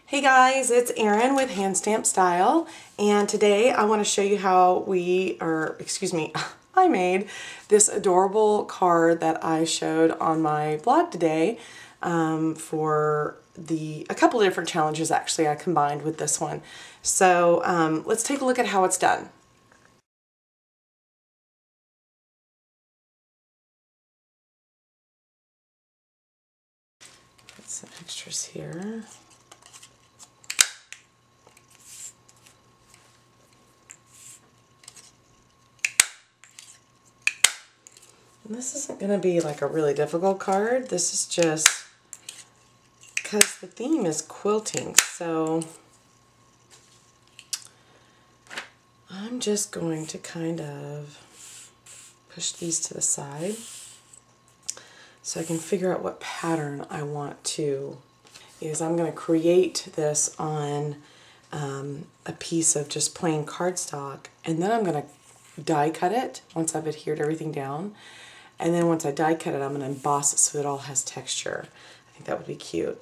Hey guys, it's Erin with Hand Stamp Style, and today I want to show you how I made this adorable card that I showed on my blog today for a couple of different challenges actually I combined with this one. So let's take a look at how it's done. Put some extras here. And this isn't going to be like a really difficult card. This is just because the theme is quilting. So I'm just going to kind of push these to the side so I can figure out what pattern I want to use. I'm going to create this on a piece of just plain cardstock, and then I'm going to die cut it once I've adhered everything down. And then once I die cut it, I'm going to emboss it so it all has texture. I think that would be cute.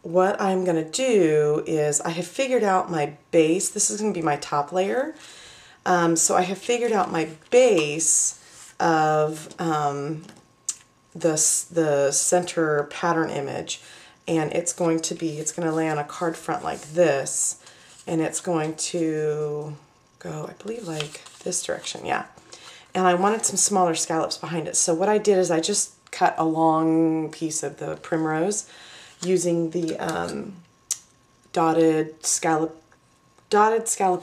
What I'm going to do is I have figured out my base. This is going to be my top layer. So I have figured out my base of the center pattern image, and it's going to lay on a card front like this, and it's going to go, I believe, like this direction, yeah. And I wanted some smaller scallops behind it. So what I did is I just cut a long piece of the primrose using the dotted scallop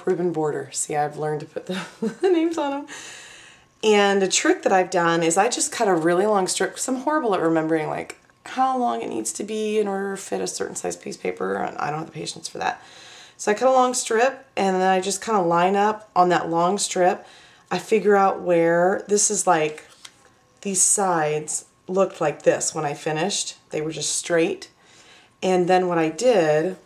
ribbon border. See, I've learned to put the names on them. And a trick that I've done is I just cut a really long strip, because I'm horrible at remembering like how long it needs to be in order to fit a certain size piece of paper, and I don't have the patience for that. So I cut a long strip, and then I just kind of line up on that long strip. I figure out where this is, like these sides looked like this when I finished. They were just straight. And then what I did,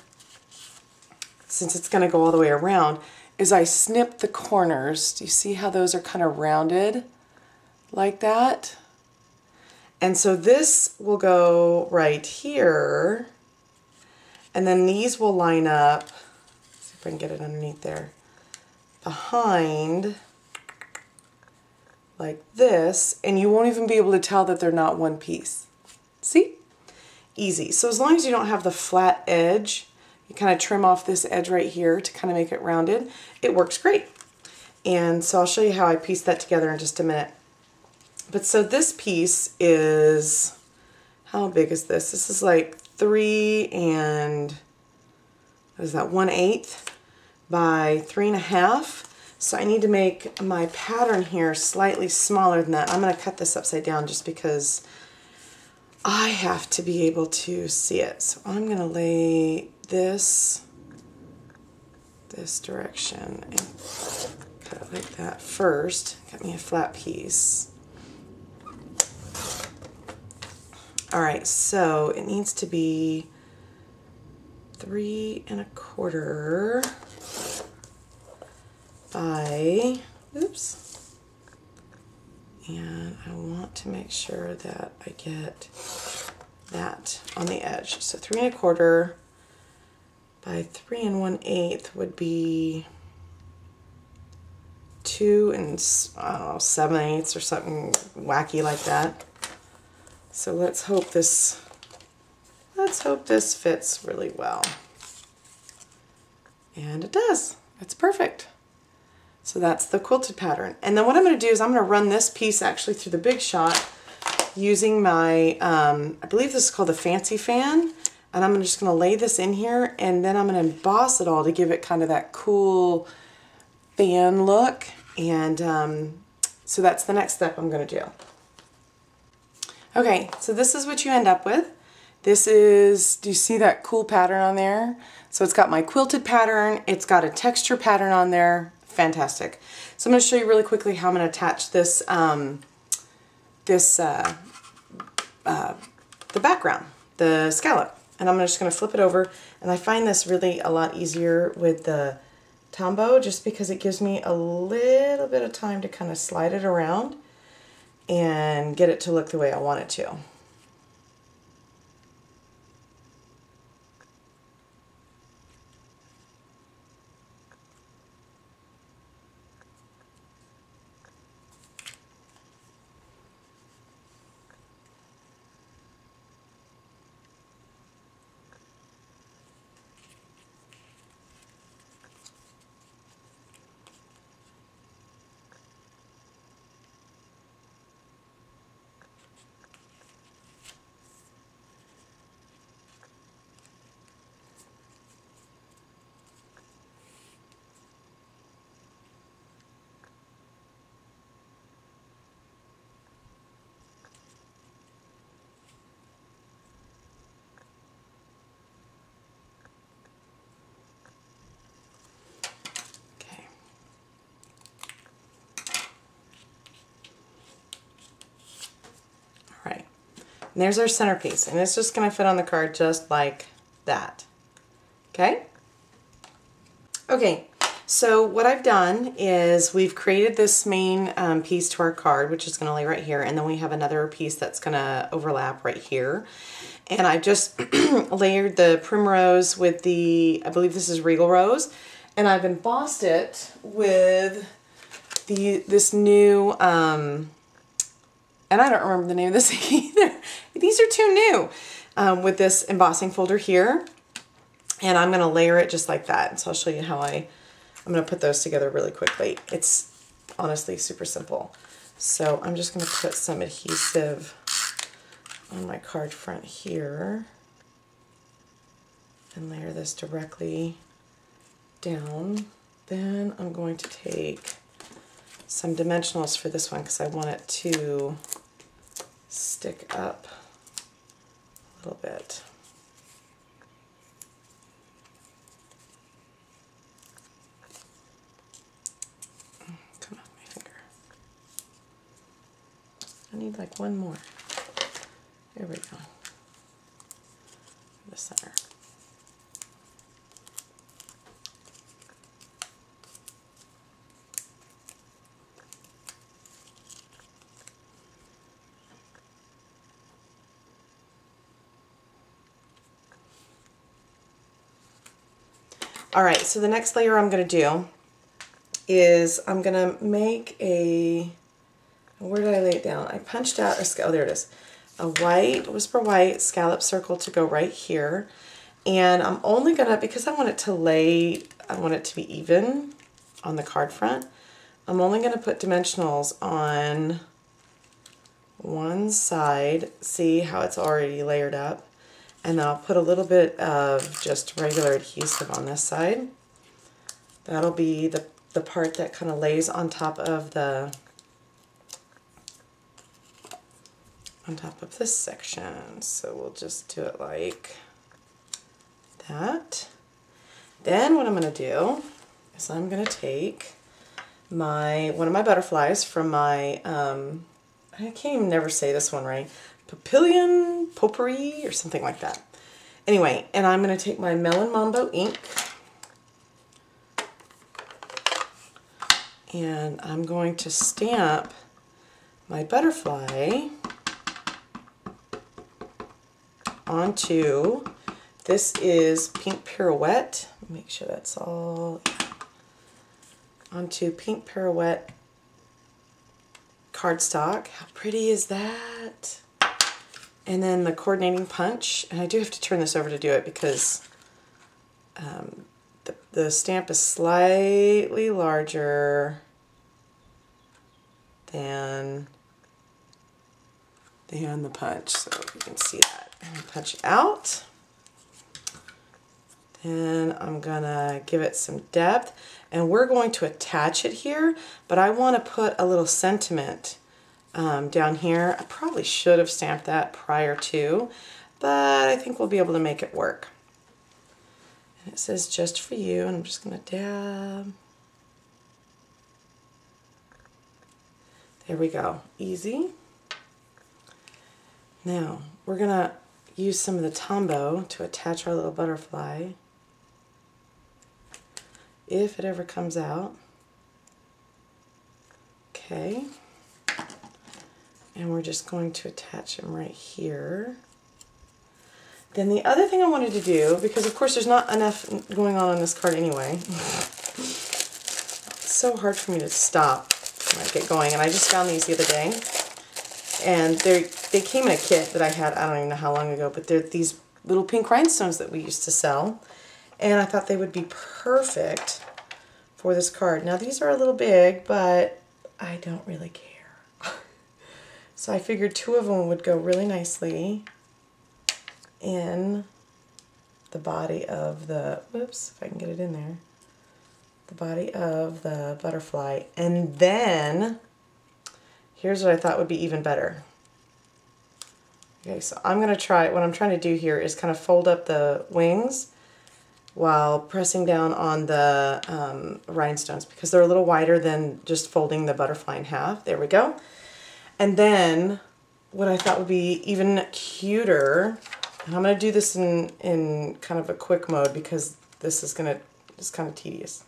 since it's going to go all the way around, is I snipped the corners. Do you see how those are kind of rounded? like that. And so this will go right here, and then these will line up, let's see if I can get it underneath there, behind like this, and you won't even be able to tell that they're not one piece. See? Easy. So as long as you don't have the flat edge, you kind of trim off this edge right here to kind of make it rounded, it works great. And so I'll show you how I piece that together in just a minute. But so this piece is, how big is this? This is like 3 and, what is that, 1/8 by 3.5. So I need to make my pattern here slightly smaller than that. I'm going to cut this upside down just because I have to be able to see it. So I'm going to lay this direction and cut it like that first. Cut me a flat piece. Alright, so it needs to be 3 1/4 by, oops, and I want to make sure that I get that on the edge. So 3 1/4 by 3 1/8 would be 2 7/8 or something wacky like that. So let's hope this fits really well. And it does. It's perfect. So that's the quilted pattern. And then what I'm going to do is I'm going to run this piece actually through the Big Shot using my, I believe this is called the Fancy Fan. And I'm just going to lay this in here, and then I'm going to emboss it all to give it kind of that cool fan look. And so that's the next step I'm going to do. Okay, so this is what you end up with. This is, do you see that cool pattern on there? So it's got my quilted pattern, it's got a texture pattern on there. Fantastic. So I'm going to show you really quickly how I'm going to attach this, the background, the scallop. And I'm just going to flip it over, and I find this really a lot easier with the Tombow just because it gives me a little bit of time to kind of slide it around and get it to look the way I want it to. And there's our centerpiece, and it's just going to fit on the card just like that. Okay? Okay, so what I've done is we've created this main piece to our card, which is going to lay right here, and then we have another piece that's going to overlap right here. And I've just layered the Primrose with the, I believe this is Regal Rose, and I've embossed it with this new, and I don't remember the name of this either. These are too new. With this embossing folder here. And I'm going to layer it just like that. So I'll show you how I'm going to put those together really quickly. It's honestly super simple. So I'm just going to put some adhesive on my card front here. And layer this directly down. Then I'm going to take some dimensionals for this one because I want it to stick up a little bit. Come off my finger. I need like one more. There we go. The center. All right, so the next layer I'm going to do is I'm going to make a, where did I lay it down? I punched out oh, there it is. A white, whisper white scallop circle to go right here. And I'm only going to, because I want it to lay, I want it to be even on the card front, I'm only going to put dimensionals on one side. See how it's already layered up? And then I'll put a little bit of just regular adhesive on this side. That'll be the part that kind of lays on top of this section. So we'll just do it like that. Then what I'm going to do is I'm going to take one of my butterflies from my, I can't even never say this one right, Papillon, Potpourri, or something like that. Anyway, and I'm going to take my Melon Mambo ink, and I'm going to stamp my butterfly onto, this is Pink Pirouette, make sure that's all, onto Pink Pirouette cardstock. How pretty is that? And then the coordinating punch, and I do have to turn this over to do it because the stamp is slightly larger than the punch, so you can see that. And punch out. Then I'm gonna give it some depth, and we're going to attach it here, but I want to put a little sentiment down here. I probably should have stamped that prior to, but I think we'll be able to make it work. And it says just for you, and I'm just going to dab. There we go, easy. Now we're going to use some of the Tombow to attach our little butterfly, if it ever comes out. Okay. And we're just going to attach them right here. Then the other thing I wanted to do, because of course there's not enough going on this card anyway, it's so hard for me to stop when I get going, and I just found these the other day, and they came in a kit that I had, I don't even know how long ago, but they're these little pink rhinestones that we used to sell, and I thought they would be perfect for this card. Now these are a little big, but I don't really care. So I figured two of them would go really nicely in the body of the, whoops, if I can get it in there, the body of the butterfly. And then, here's what I thought would be even better. Okay, so I'm going to try, what I'm trying to do here is kind of fold up the wings while pressing down on the rhinestones, because they're a little wider than just folding the butterfly in half. There we go. And then what I thought would be even cuter, and I'm going to do this in kind of a quick mode because this is going to, it's kind of tedious.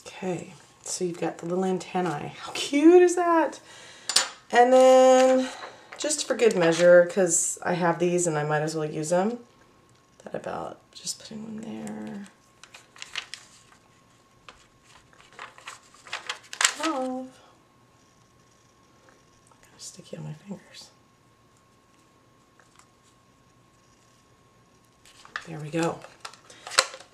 Okay, so you've got the little antennae. How cute is that? And then, just for good measure, because I have these and I might as well use them, that about just putting them there. Oh, kind of sticky on my fingers. There we go.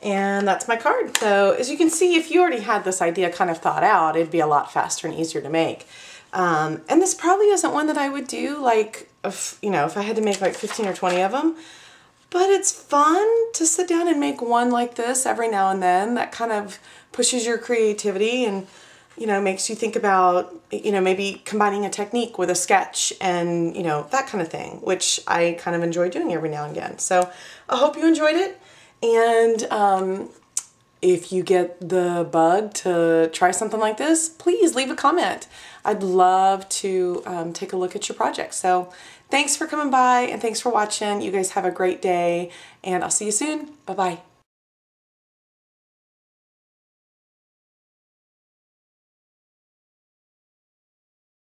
And that's my card. So as you can see, if you already had this idea kind of thought out, it'd be a lot faster and easier to make. And this probably isn't one that I would do like, if I had to make like 15 or 20 of them, but it's fun to sit down and make one like this every now and then. That kind of pushes your creativity, and you know, makes you think about, you know, maybe combining a technique with a sketch and, you know, that kind of thing, which I kind of enjoy doing every now and again. So I hope you enjoyed it. And if you get the bug to try something like this, please leave a comment. I'd love to take a look at your project. So thanks for coming by and thanks for watching. You guys have a great day and I'll see you soon. Bye-bye.